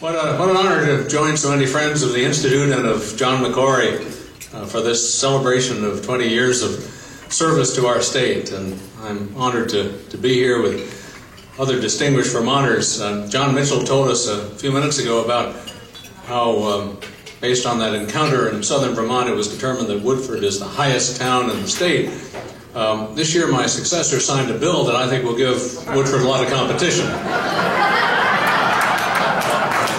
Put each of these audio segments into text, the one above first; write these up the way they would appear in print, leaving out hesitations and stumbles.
What an honor to join so many friends of the Institute and of John McCrory for this celebration of 20 years of service to our state. And I'm honored to be here with other distinguished Vermonters. John Mitchell told us a few minutes ago about how, based on that encounter in southern Vermont, it was determined that Woodford is the highest town in the state. This year my successor signed a bill that I think will give Woodford a lot of competition.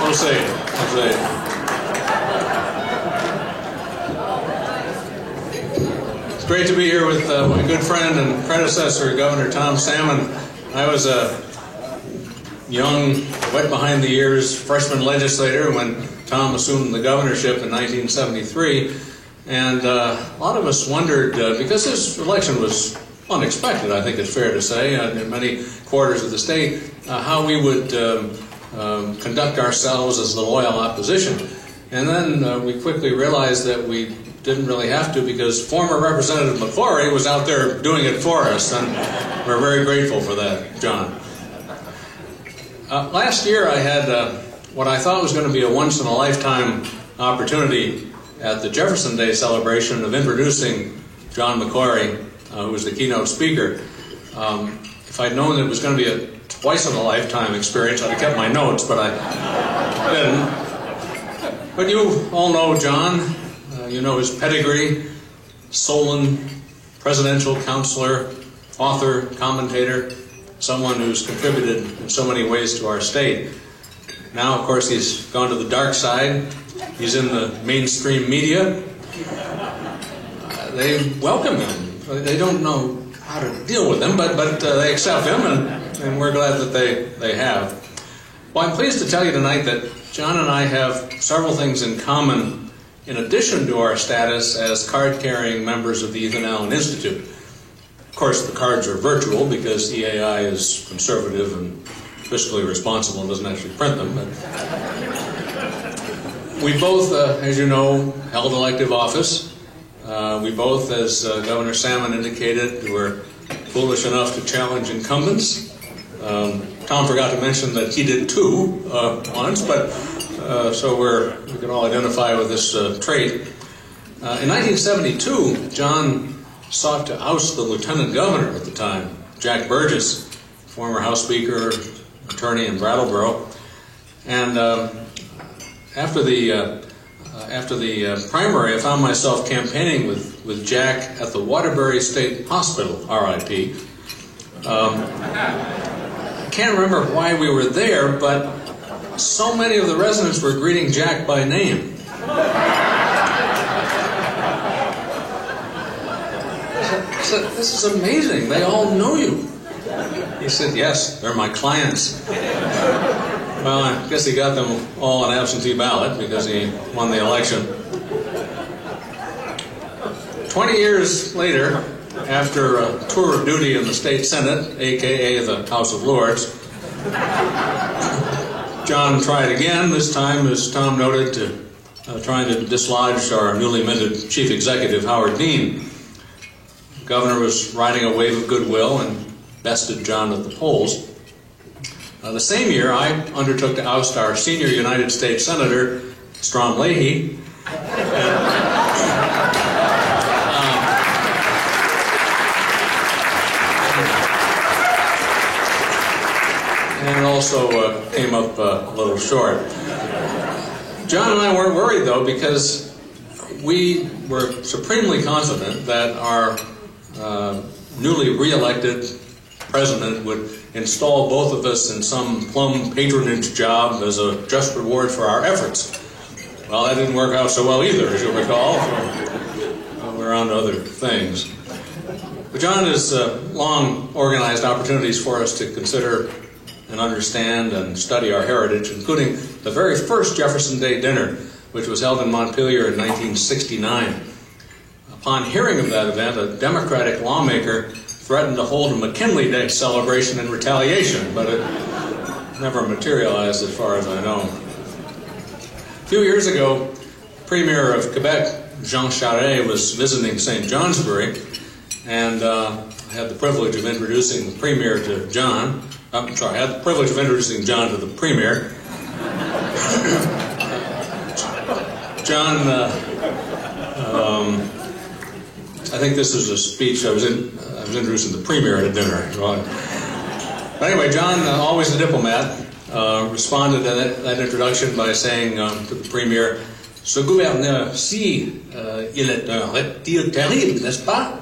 We'll see. We'll see. It's great to be here with my good friend and predecessor, Governor Tom Salmon. I was a young, wet behind the ears freshman legislator when Tom assumed the governorship in 1973. And a lot of us wondered, because this election was unexpected, I think it's fair to say, in many quarters of the state, how we would conduct ourselves as the loyal opposition. And then we quickly realized that we didn't really have to, because former Representative McCrory was out there doing it for us, and we're very grateful for that, John. Last year I had what I thought was going to be a once-in-a-lifetime opportunity at the Jefferson Day celebration of introducing John McCrory, who was the keynote speaker. If I'd known that it was going to be a twice-in-a-lifetime experience, I'd have kept my notes, but I didn't. But you all know John. You know his pedigree: Solon, presidential counselor, author, commentator, someone who's contributed in so many ways to our state. Now, of course, he's gone to the dark side. He's in the mainstream media. They welcome him. They don't know how to deal with him, but they accept him, and we're glad that they have. Well, I'm pleased to tell you tonight that John and I have several things in common in addition to our status as card-carrying members of the Ethan Allen Institute. Of course, the cards are virtual because EAI is conservative and fiscally responsible and doesn't actually print them. But we both, as you know, held elective office. We both, as Governor Salmon indicated, were foolish enough to challenge incumbents. Tom forgot to mention that he did too once, but so we can all identify with this trait. In 1972, John sought to oust the lieutenant governor at the time, Jack Burgess, former House Speaker, attorney in Brattleboro, and after the primary, I found myself campaigning with Jack at the Waterbury State Hospital, RIP. I can't remember why we were there, but so many of the residents were greeting Jack by name. I said, "This is amazing. They all know you." He said, "Yes, they're my clients." Well, I guess he got them all on absentee ballot because he won the election. 20 years later, after a tour of duty in the state Senate, a.k.a. the House of Lords, John tried again, this time, as Tom noted, trying to dislodge our newly minted chief executive, Howard Dean. The governor was riding a wave of goodwill and bested John at the polls. The same year, I undertook to oust our senior United States Senator, Strom Leahy, and also came up a little short. John and I weren't worried, though, because we were supremely confident that our newly re-elected president would install both of us in some plum patronage job as a just reward for our efforts. Well, that didn't work out so well either, as you'll recall. We're on to other things. But John has long organized opportunities for us to consider and understand and study our heritage, including the very first Jefferson Day dinner, which was held in Montpelier in 1969. Upon hearing of that event, a Democratic lawmaker threatened to hold a McKinley Day celebration in retaliation, but it never materialized as far as I know. A few years ago, Premier of Quebec, Jean Charest, was visiting St. Johnsbury, and I had the privilege of introducing the Premier to John. I had the privilege of introducing John to the Premier. John, I think this was a speech I was introducing the Premier at a dinner. But anyway, John, always a diplomat, responded to that introduction by saying to the Premier, "Ce gouverneur-ci, il est un reptile terrible, n'est-ce pas?"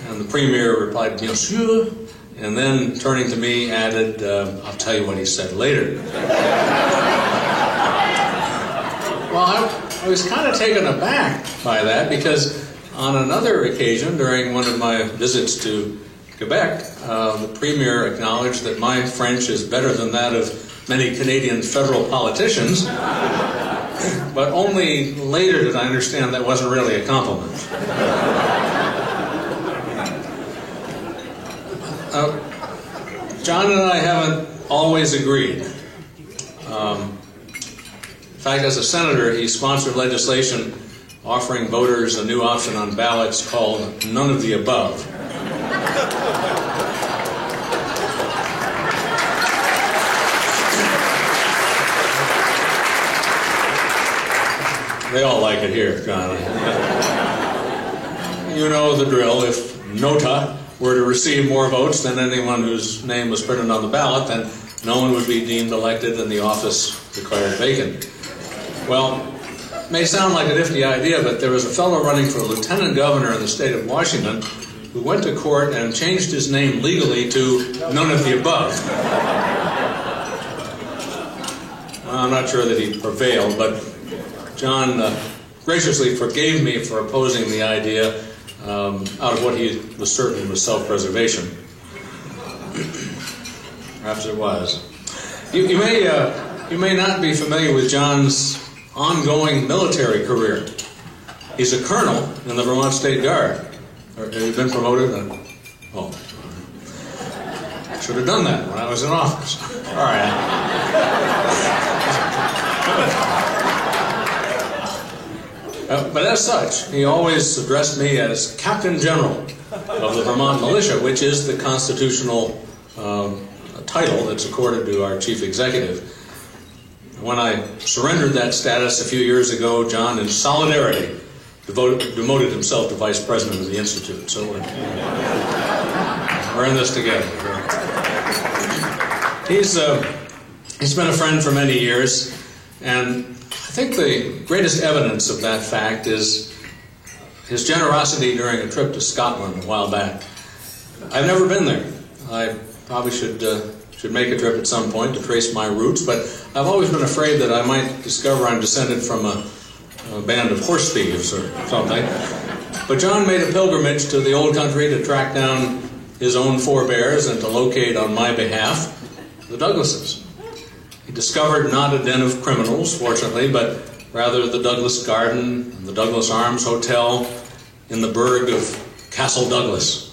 And the Premier replied, "Bien sûr," and then, turning to me, added, "I'll tell you what he said later." Well, I was kind of taken aback by that, because on another occasion, during one of my visits to Quebec, the Premier acknowledged that my French is better than that of many Canadian federal politicians, but only later did I understand that wasn't really a compliment. John and I haven't always agreed. In fact, as a senator, he sponsored legislation offering voters a new option on ballots called none of the above. They all like it here, John. You know the drill. If Nota were to receive more votes than anyone whose name was printed on the ballot, then no one would be deemed elected and the office declared vacant. Well, it may sound like a nifty idea, but there was a fellow running for lieutenant governor in the state of Washington who went to court and changed his name legally to none of the above. Well, I'm not sure that he prevailed, but John graciously forgave me for opposing the idea out of what he was certain was self-preservation. Perhaps it was. You may not be familiar with John's ongoing military career. He's a colonel in the Vermont State Guard. Have you been promoted? Oh. I should have done that when I was in office. All right. But as such, he always addressed me as Captain General of the Vermont Militia, which is the constitutional title that's accorded to our chief executive. When I surrendered that status a few years ago, John, in solidarity, demoted himself to vice president of the Institute. So we're in this together. He's been a friend for many years, and I think the greatest evidence of that fact is his generosity during a trip to Scotland a while back. I've never been there. I probably should make a trip at some point to trace my roots, but I've always been afraid that I might discover I'm descended from a band of horse thieves or something. But John made a pilgrimage to the old country to track down his own forebears and to locate on my behalf the Douglases. He discovered not a den of criminals, fortunately, but rather the Douglas Garden and the Douglas Arms Hotel in the burg of Castle Douglas.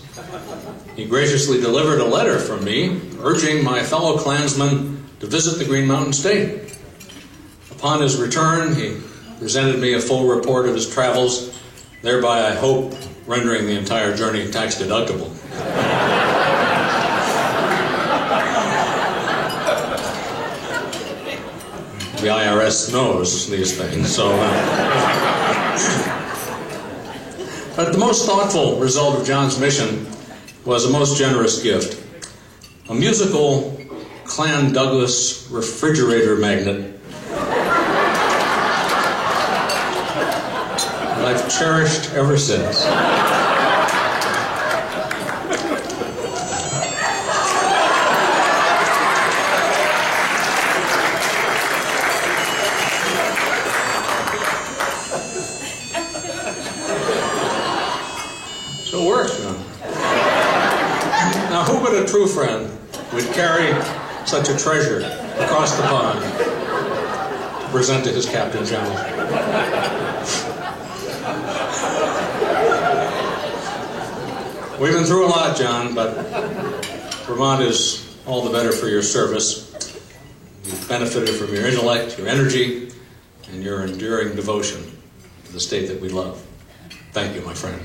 He graciously delivered a letter from me urging my fellow Klansmen to visit the Green Mountain State. Upon his return, he presented me a full report of his travels, thereby, I hope, rendering the entire journey tax-deductible. The IRS knows these things, so... But the most thoughtful result of John's mission was a most generous gift. A musical Clan Douglas refrigerator magnet that I've cherished ever since. So it works, John. Now, who but a true friend would carry such a treasure across the pond to present to his Captain General? We've been through a lot, John, but Vermont is all the better for your service. You've benefited from your intellect, your energy, and your enduring devotion to the state that we love. Thank you, my friend.